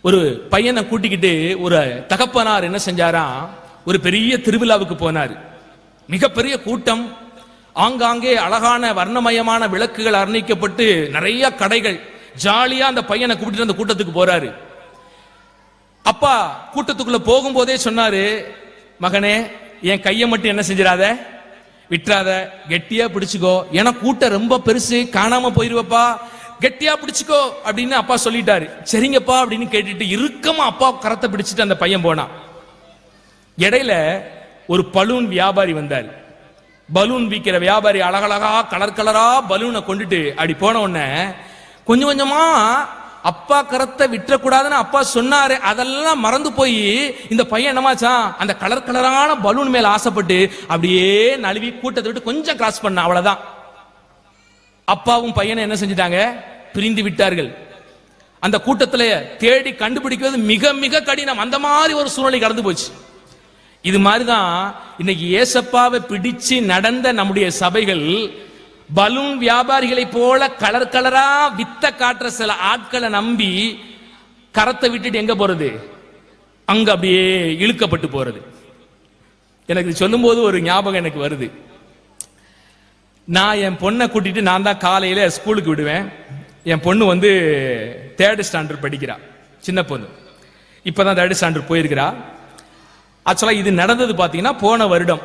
ஒரு பையனை கூட்டிக்கிட்டு ஒரு தகப்பனார் என்ன செஞ்சாராம், ஒரு பெரிய திருவிழாவுக்கு போனார். மிகப்பெரிய கூட்டம், ஆங்காங்கே அழகான வர்ணமயமான விளக்குகள் அர்ணிக்கப்பட்டு நிறைய கடைகள். ஜாலியா அந்த பையனை கூப்பிட்டு அந்த கூட்டத்துக்கு போறாரு. அப்பா கூட்டத்துக்குள்ள போகும்போதே சொன்னாரு, மகனே என் கையை மட்டும் என்ன செஞ்சிடாத, விட்டுறாத, கெட்டியா பிடிச்சுக்கோ, ஏன்னா கூட்டம் ரொம்ப பெருசு, காணாம போயிருவப்பா, கெட்டியா பிடிச்சுக்கோ அப்படின்னு அப்பா சொல்லிட்டாரு. சரிங்கப்பா அப்படின்னு கேட்டுட்டு இறுக்கமா அப்பா கரத்தை பிடிச்சிட்டு அந்த பையன் போனான். இடையில ஒரு பலூன் வியாபாரி வந்தார். பலூன் விற்கிற வியாபாரி அழகழகா கலர் கலரா பலூனை கொண்டுட்டு அப்படி போன உடனே கொஞ்சம் கொஞ்சமா அப்பா கரத்தை விட்டுறக்கூடாதுன்னு அப்பா சொன்னாரு, அதெல்லாம் மறந்து போய் இந்த பையன் என்னமாச்சான், அந்த கலர் கலரான பலூன் மேல ஆசைப்பட்டு அப்படியே நழுவி கூட்டத்தை விட்டு கொஞ்சம் கிராஸ் பண்ண, அவ்வளவுதான். அப்பாவும் பையனை என்ன செஞ்சிட்டாங்க, பிரிந்து விட்டார்கள். அந்த கூட்டத்துல தேடி கண்டுபிடிக்கிறது மிக மிக கடினம். அந்த மாதிரி ஒரு சூழ்நிலை கடந்து போச்சு. இது மாதிரிதான் இன்னைக்கு ஏசப்பாவை பிடிச்சு நடந்த நம்முடைய சபைகள் பலூன் வியாபாரிகளை போல கலர் கலரா வித்த காட்டுற சில ஆட்களை நம்பி கரத்தை விட்டுட்டு எங்க போறது, அங்க அப்படியே இழுக்கப்பட்டு போறது. எனக்கு சொல்லும் போது ஒரு ஞாபகம் எனக்கு வருது. நான் என் பொண்ணை கூட்டிட்டு நான் தான் காலையில ஸ்கூலுக்கு விடுவேன். என் பொண்ணு வந்து 3rd ஸ்டாண்டர்ட் படிக்கிறா, சின்ன பொண்ணு, இப்பதான் 3rd ஸ்டாண்டர்ட் போயிருக்கிறா. ஆக்சுவலா இது நடந்தது பாத்தீங்கன்னா போன வருடம்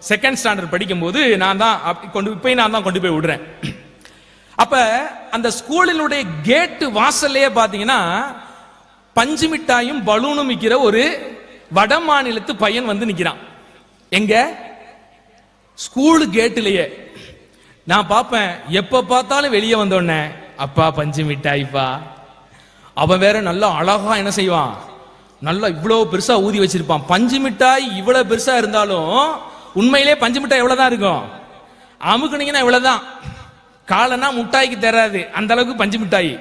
2nd ஸ்டாண்டர்ட் படிக்கும் போது நான் தான் கொண்டு போய் விடுறேன். அப்ப அந்த ஸ்கூலினுடைய கேட்டு வாசல்லையே பாத்தீங்கன்னா பஞ்சு மிட்டாயும் பலூனும் விற்கிற ஒரு வட மாநிலத்து பையன் வந்து நிக்கிறான். எங்க ஸ்கூல் கேட்டுலயே நான் பாப்பேன். எப்ப பார்த்தாலும் வெளியே வந்தோடனே அப்பா பஞ்சு மிட்டாய்ப்பா. அவன் வேற நல்லா அழகா என்ன செய்வான், நல்லா இவ்வளவு பெருசா ஊதி வச்சிருப்பான். பஞ்சு மிட்டாய் இவ்வளவு பெருசா இருந்தாலும் உண்மையிலே பஞ்சு மிட்டாய் எவ்வளவுதான் இருக்கும், அமுக்குனீங்கன்னா இவ்வளவுதான், காலனா முட்டாய்க்கு தராது அந்த அளவுக்கு பஞ்சு மிட்டாய்.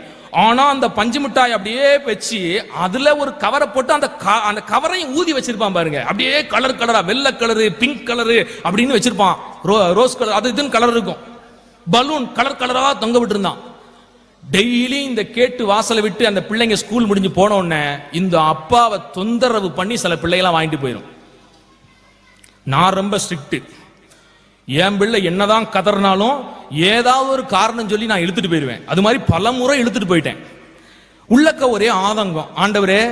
ஆனா அந்த பஞ்சு மிட்டாய் அப்படியே வச்சு அதுல ஒரு கவரை போட்டு அந்த கவரையும் ஊதி வச்சிருப்பான் பாருங்க. அப்படியே கலர் கலரா, வெள்ளை கலரு, பிங்க் கலரு அப்படின்னு வச்சிருப்பான், ரோஸ் கலர், அது இதுன்னு கலர் இருக்கும். பலூன் கலர் கலரா தொங்க விட்டு இருந்தான். டெய்லி இந்த கேட்டு வாசலை விட்டு அந்த பிள்ளைங்க ஸ்கூல் முடிஞ்சு போன உடனே இந்த அப்பாவை தொந்தரவு பண்ணி சில பிள்ளைகளாம் வாங்கிட்டு போயிடும். நான் ரொம்ப ஸ்ட்ரிக்ட். என் பிள்ளை என்னதான் கதறினாலும் ஏதாவது ஒரு காரணம் சொல்லி நான் இழுத்துட்டு போயிருவேன். அது மாதிரி பல முறை இழுத்துட்டு போயிட்டேன். உள்ளக்க ஒரே ஆதங்கம், ஆண்டவரே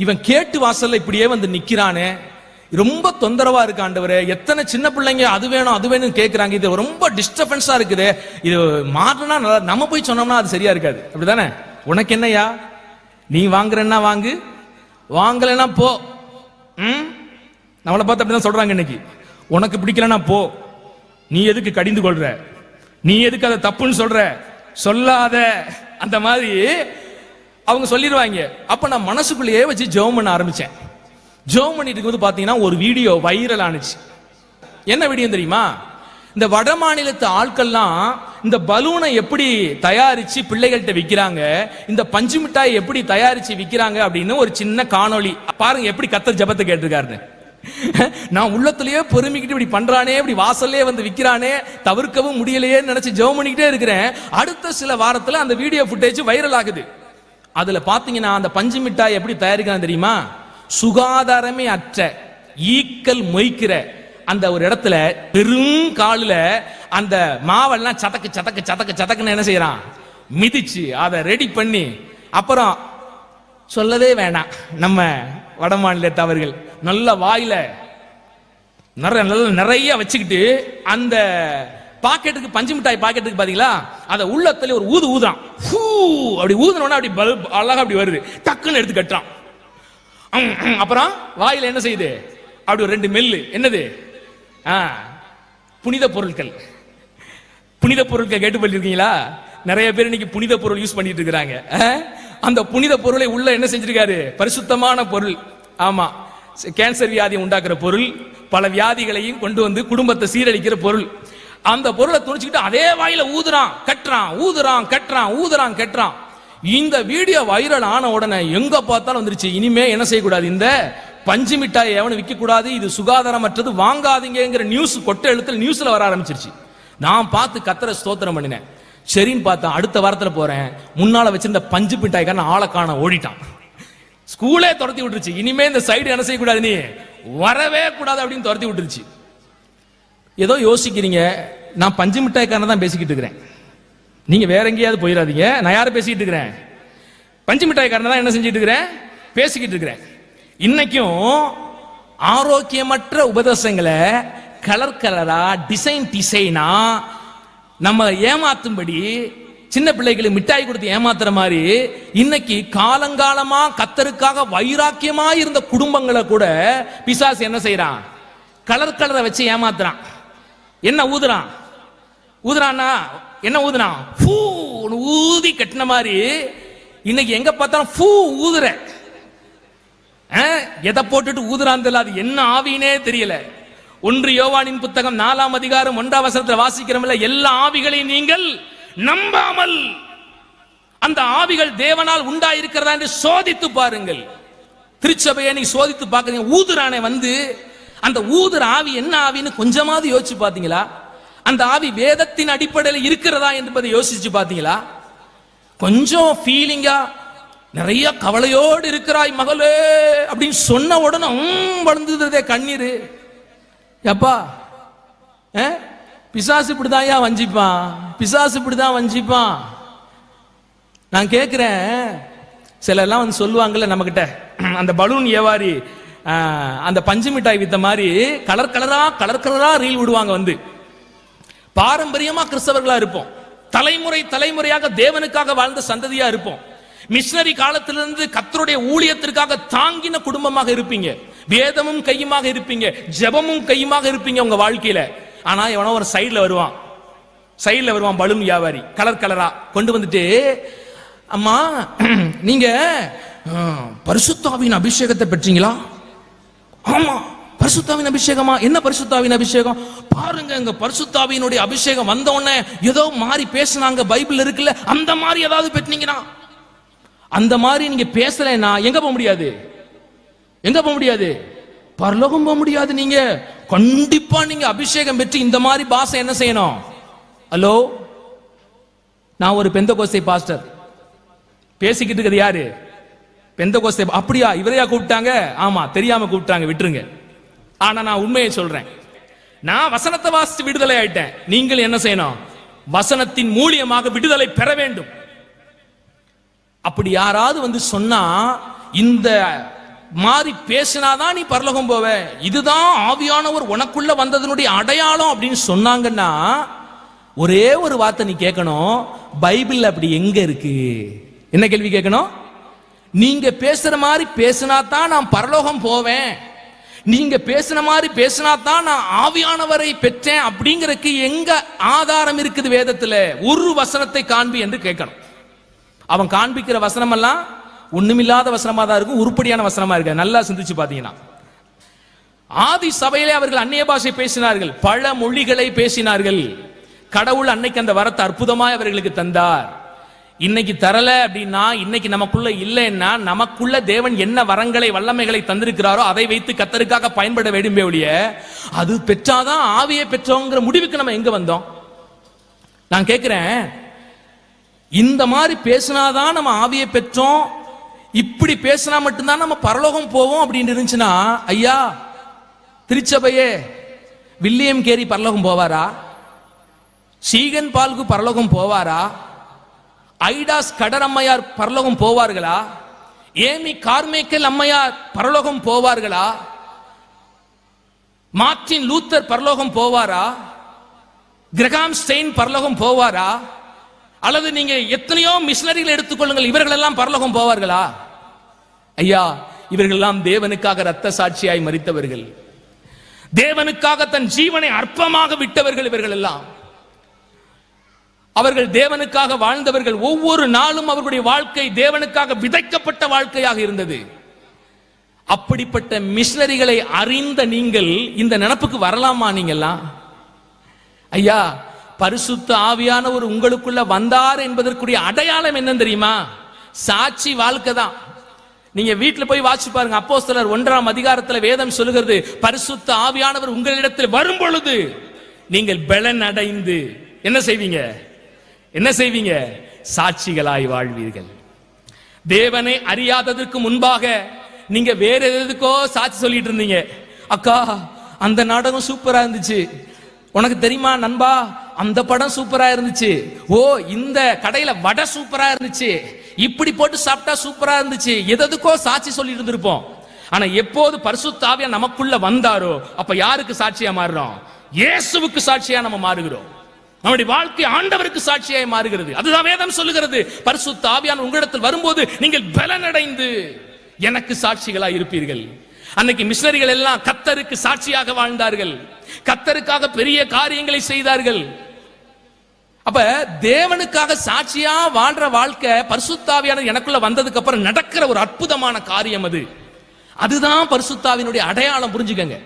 இவன் கேட்டு வாசல்ல இப்படியே வந்து நிக்கிறானே, ரொம்ப தொந்தரவா இருக்கு ஆண்டவரே, எத்தனை சின்ன பிள்ளைங்க அது வேணும் அது வேணும் கேட்கிறாங்க, இது ரொம்ப டிஸ்டர்பன்ஸா இருக்குது, இது மாறினா நம்ம போய் சொன்னோம்னா அது சரியா இருக்காது, அப்படிதானே? உனக்கு என்னையா, நீ வாங்குறன்னா வாங்கு, வாங்கலைன்னா போ. நம்மளை பார்த்து அப்படிதான் சொல்றாங்க இன்னைக்கு. உனக்கு பிடிக்கலன்னா போ, நீ எதுக்கு கடிந்து கொள்ற, நீ எதுக்கு அதை தப்புன்னு சொல்ற, சொல்லாத, அந்த மாதிரி அவங்க சொல்லிடுவாங்க. அப்ப நான் மனசுக்குள்ளேயே வச்சு ஜெபம் பண்ண ஆரம்பிச்சேன். ஜெபம் பண்ணிட்டு இருக்கும்போது பாத்தீங்கன்னா ஒரு வீடியோ வைரல் ஆனிச்சு. என்ன வீடியோ தெரியுமா? இந்த வட மாநிலத்து ஆட்கள்லாம் இந்த பலூனை எப்படி தயாரிச்சு பிள்ளைகள்கிட்ட விற்கிறாங்க, இந்த பஞ்சு மிட்டாய் எப்படி தயாரிச்சு விற்கிறாங்க அப்படின்னு ஒரு சின்ன காணொளி பாருங்க. எப்படி கர்த்தர் ஜெபத்தை கேட்டிருக்காருன்னு. நான் உள்ளத்திலேயே பொறுமிக்கிட்டு இப்படி பண்றானே, இப்படி வாசல்லே வந்து விற்கிறானே, தவிர்க்கவும் முடியலையே நினைச்சு ஜெபம் பண்ணிக்கிட்டே இருக்கிறேன். அடுத்த சில வாரத்துல அந்த வீடியோ ஃபுட்டேஜ் வைரல் ஆகுது. அதுல பாத்தீங்கன்னா அந்த பஞ்சு மிட்டாய் எப்படி தயாரிக்கிறாங்க தெரியுமா? சுகாதாரமே அற்ற ஈக்கள் மொய்க்கிற அந்த ஒரு இடத்துல பெருங்காலுல அந்த மாவெல்லாம் சதக்கு சதக்கு சதக்கு சதக்குன்னு என்ன செய்யறான், மிதிச்சு அதை ரெடி பண்ணி, அப்புறம் சொல்லவே வேணாம், நம்ம வட மாநிலத்தவர்கள் நல்ல வாயில நிறைய வச்சுக்கிட்டு அந்த பாக்கெட்டுக்கு, பஞ்சு மிட்டாய் பாக்கெட்டுக்கு பாத்தீங்களா, அதை உள்ளத்துல ஒரு ஊதுறான். அப்படி ஊதுனோன்னா அப்படி பல்ப் அழகா அப்படி வருது, டக்குன்னு எடுத்து கட்டுறான். அப்புறம் வாயில என்ன செய்யுது, அப்படி ஒரு 2 மெல்லு, என்னது, புனித பொருட்கள். புனித பொருட்கள் கேட்டு பண்ணிருக்கீங்களா? நிறைய பேர் இன்னைக்கு புனித பொருள் யூஸ் பண்ணிட்டு இருக்காங்க. அந்த புனித பொருளை உள்ள என்ன செஞ்சிருக்காரு, பரிசுத்தமான பொருள். ஆமா, கேன்சர் வியாதியை உண்டாக்குற பொருள், பல வியாதிகளையும் கொண்டு வந்து குடும்பத்தை சீரழிக்கிற பொருள். அந்த பொருளை துணிச்சுக்கிட்டு அதே வாயில ஊதுறான், கட்டுறான், ஊதுறான், கட்டுறான், ஊதுறான், கட்டுறான். இந்த வீடியோ வைரல் ஆன உடனே எங்க பார்த்தாலும் வந்துருச்சு, இனிமே என்ன செய்யக்கூடாது, இந்த பஞ்சு மிட்டாய் எவனும் விற்க கூடாது, இது சுகாதாரமற்றது, வாங்காதீங்கிற நியூஸ் கொட்ட எழுத்துல நியூஸ்ல வர ஆரம்பிச்சிருச்சு. நான் பார்த்து கத்தரை ஸ்தோத்திரம் பண்ணினேன். சரின்னு பார்த்தா அடுத்த வாரத்தில் போறேன், முன்னால வச்சிருந்த பஞ்சு மிட்டாய்க்கான ஆளை காண ஓடிட்டான். ஸ்கூலே துரத்தி விட்டுருச்சு. இனிமே இந்த சைடு என்ன செய்யக்கூடாது, நீ வரவே கூடாது அப்படின்னு துரத்தி விட்டுருச்சு. ஏதோ யோசிக்கிறீங்க, நான் பஞ்சு மிட்டாய்க்கான தான் பேசிக்கிட்டு இருக்கிறேன், நீங்க வேற எங்கேயாவது போயிடாதீங்க. நான் யாரை பேசிக்கிட்டு இருக்கிறேன்? பஞ்சு மிட்டாய்க்காரன் தான் என்ன செஞ்சிட்டு இருக்கிறேன், பேசிக்கிட்டு இருக்கிறேன். இன்னைக்கும் ஆரோக்கியமற்ற உபதேசங்களை கலர் கலரா டிசைனா நம்ம ஏமாத்தும்படி, சின்ன பிள்ளைகளுக்கு மிட்டாய் கொடுத்து ஏமாத்துற மாதிரி, இன்னைக்கு காலங்காலமா கத்தருக்காக வைராக்கியமா இருந்த குடும்பங்களை கூட பிசாசு என்ன செய்யறான், கலர் கலரை வச்சு ஏமாத்துறான். என்ன ஊதுறான்னா என்ன ஊதுறான், பூ ஊதி கட்டின மாதிரி. இன்னைக்கு எங்க பார்த்தாலும் பூ ஊதுற, எதை போட்டுட்டு ஊதுறான் தெரியல, அது என்ன ஆவினே தெரியல. 1 யோவானின் புத்தகம் 4ஆம் அதிகாரம் 1ஆம் வசனத்தில் வாசிக்கிறோம்ல, எல்லா ஆவிகளையும் நீங்கள் நம்பாமல் அந்த ஆவிகள் தேவனால் உண்டாயிருக்கிறதா என்று சோதித்து பாருங்கள். திருச்சபையை நீ சோதித்து பார்க்கறீங்க. ஊதுறானே வந்து, அந்த ஊதுற ஆவி என்ன ஆவின்னு கொஞ்சமாவது யோசிச்சு பாத்தீங்களா? அந்த ஆவி வேதத்தின் அடிப்படையில் இருக்கிறதா என்பதை யோசிச்சு பாத்தீங்களா? கொஞ்சம் ஃபீலிங்கா, நிறைய கவலையோடு இருக்கிறாய் மகளே அப்படின்னு சொன்ன உடனே வளர்ந்துதே கண்ணீர். எப்பா பிசாசு இப்படிதான் வஞ்சிப்பான், பிசாசு இப்படிதான் வஞ்சிப்பான். நான் கேட்கிறேன், சிலர்லாம் வந்து சொல்லுவாங்கல்ல நம்ம கிட்ட, அந்த பலூன் ஏவாரி அந்த பஞ்சு மிட்டாய் வித்த மாதிரி கலர் கலரா ரீல் விடுவாங்க. வந்து பாரம்பரியமா கிறிஸ்தவர்களா இருப்போம், தலைமுறையாக தேவனுக்காக வாழ்ந்த சந்ததியா இருப்போம். மிஷனரி காலத்திலிருந்து கர்த்தருடைய ஊழியத்திற்காக தாங்கின குடும்பமாக இருப்பீங்க, வேதமும் கையுமாக இருப்பீங்க, ஜெபமும் கையுமாக இருப்பீங்க உங்க வாழ்க்கையில. ஆனா எவனோ ஒரு சைடுல வருவான் பலூன் வியாபாரி, கலரா கொண்டு வந்துட்டு, அம்மா நீங்க பரிசுத்தாவின் அபிஷேகத்தை பெற்றீங்களா? ஆமா, பரிசுத்தாவின் அபிஷேகமா? என்ன பரிசுத்தாவின் அபிஷேகம்? பாருங்க, இங்க பரிசுத்தாவினுடைய அபிஷேகம் வந்த உடனே ஏதோ மாறி பேசினாங்க, பைபிள் இருக்குல்ல, அந்த மாதிரி ஏதாவது பெற்றீங்கன்னா? அந்த மாதிரி நீங்க பேசலைன்னா எங்க போக முடியாது? பரலோகம் போக முடியாது. நீங்க கண்டிப்பா நீங்க அபிஷேகம் பெற்று இந்த மாதிரி பாசை என்ன செய்யணும்? ஹலோ, நான் ஒரு பெந்தகோஸ்தே பாஸ்டர், பேசிக்கிட்டு இருக்கிறது யாரு? பெந்தகோஸ்தே. அப்படியா, இவரையா கூப்பிட்டாங்க? ஆமா, தெரியாம கூப்பிட்டாங்க, விட்டுருங்க. ஆனா நான் உண்மையை சொல்றேன், நான் வசனத்தை வாசித்து விடுதலை ஆயிட்டேன். நீங்கள் என்ன செய்யணும்? வசனத்தின் மூலியமாக விடுதலை பெற வேண்டும். அப்படி யாராவது வந்து சொன்னா, இந்த மாறி பேசினாதான் நீ பரலோகம் போவ, இதுதான் ஆவியானவர் உனக்குள்ள வந்ததனுடைய அடையாளம் அப்படின்னு சொன்னாங்கன்னா, ஒரே ஒரு வார்த்தை நீ கேட்கணும், பைபிள் அப்படி எங்க இருக்கு? என்ன கேள்வி கேட்கணும்? நீங்க பேசுற மாதிரி பேசினாதான் நான் பரலோகம் போவேன், நீங்க பேசின மாதிரி பேசினாதான் நான் ஆவியானவரை பெற்றேன் அப்படிங்கறதுக்கு எங்க ஆதாரம் இருக்குது வேதத்துல? ஒரு வசனத்தை காண்பி என்று கேட்கணும். அவன் காண்பிக்கிற வசனம் எல்லாம் ஒண்ணுமில்லாத வசனமா தான் இருக்கும், உருப்படியான வசனமா இருக்கு. நல்லா சிந்திச்சு பாத்தீங்கன்னா, ஆதி சபையிலே அவர்கள் அந்நிய பாஷை பேசினார்கள், பல மொழிகளை பேசினார்கள். கடவுள் அன்னைக்கு அந்த வரத்தை அற்புதமாய் அவர்களுக்கு தந்தார். இன்னைக்கு தரல அப்படின்னா, இன்னைக்கு நமக்குள்ள இல்லைன்னா, நமக்குள்ள தேவன் என்ன வரங்களை வல்லமைகளை தந்திருக்கிறாரோ அதை வைத்து கர்த்தருக்காக பயன்பட வேண்டுமே ஒழிய, அது பெற்றாதான் ஆவியை பெற்றோங்கிற முடிவுக்கு நம்ம எங்க வந்தோம்? நான் கேட்கிறேன், இந்த மாதிரி பேசினாதான் நம்ம ஆவியை பெற்றோம், இப்படி பேசினா மட்டும்தான் நம்ம பரலோகம் போவோம் அப்படின்னு இருந்துச்சுன்னா, ஐயா திருச்சபையே, வில்லியம் கேரி பரலோகம் போவாரா? சீகன் பால்கு பரலோகம் போவாரா? ஐடாஸ் கடரம்மையார் பரலோகம் போவார்களா? ஏமி கார்மேக்கல் அம்மையார் பரலோகம் போவார்களா? மார்ட்டின் லூத்தர் பரலோகம் போவாரா? கிரகாம் ஸ்டெயின் பரலோகம் போவாரா? அல்லது நீங்க எத்தனையோ மிஷனரிகள் எடுத்துக்கொள்ளுங்கள், இவர்கள் எல்லாம் பரலோகம் போவார்களா? ஐயா, இவர்கள் எல்லாம் தேவனுக்காக இரத்த சாட்சியாய் மரித்தவர்கள், தேவனுக்காக தன் ஜீவனை அற்பமாக விட்டவர்கள். இவர்கள் எல்லாம் அவர்கள் தேவனுக்காக வாழ்ந்தவர்கள். ஒவ்வொரு நாளும் அவர்களுடைய வாழ்க்கை தேவனுக்காக விதைக்கப்பட்ட வாழ்க்கையாக இருந்தது. அப்படிப்பட்ட மிஷனரிகளை அறிந்த நீங்கள் இந்த நினைப்புக்கு வரலாமா? நீங்கெல்லாம் ஐயா, பரிசுத்த ஆவியானவர் உங்களுக்குள்ள வந்தார் என்பதற்குரிய அடையாளம் என்ன தெரியுமா? சாட்சி வாழ்க்கை தான். நீங்க வீட்டுல போய் வாசிச்சு பாருங்க. அப்போஸ்தலர் 1ஆம் அதிகாரத்துல வேதம் சொல்லுகிறது, பரிசுத்த ஆவியானவர் உங்களிடத்தில் வரும் பொழுது நீங்கள் பலன் அடைந்து என்ன செய்வீங்க? என்ன செய்வீங்க? சாட்சிகளாய் வாழ்வீர்கள். தேவனை அறியாததற்கு முன்பாக நீங்க வேற எதுக்கோ சாட்சி சொல்லிட்டு இருந்தீங்க. அக்கா அந்த நாடகம் சூப்பரா இருந்துச்சு, உனக்கு தெரியுமா நண்பா அந்த படம் சூப்பரா இருந்துச்சு, ஓ இந்த கடையில வடை சூப்பரா இருந்துச்சு, இப்படி போட்டு சாப்பிட்டா சூப்பரா இருந்துச்சு, எதுக்கோ சாட்சி சொல்லிட்டு இருந்திருப்போம். ஆனா எப்போது பரிசுத்த ஆவியானவர் நமக்குள்ள வந்தாரோ அப்ப யாருக்கு சாட்சியா மாறுறோம்? இயேசுவுக்கு சாட்சியா நம்ம மாறுகிறோம். நம்முடைய வாழ்க்கை ஆண்டவருக்கு சாட்சியாய் மாறுகிறது. அதுதான் வேதம் சொல்லுகிறது. பரிசுத்த ஆவியானவர் உங்களிடத்தில் வரும்போது நீங்கள் பலனடைந்து எனக்கு சாட்சிகளாய் இருப்பீர்கள். அன்னைக்கு மிஷனரிகள் எல்லாம் கர்த்தருக்கு சாட்சியாக வாழ்ந்தார்கள், கர்த்தருக்காக பெரிய காரியங்களை செய்தார்கள். அப்ப தேவனுக்காக சாட்சியா வாழ்ற வாழ்க்கை பரிசுத்த ஆவியானவர் எனக்குள்ள வந்ததுக்கு அப்புறம் நடக்கிற ஒரு அற்புதமான காரியம் அது. அதுதான் பரிசுத்த ஆவியினுடைய அடையாளம். புரிஞ்சுக்கங்க.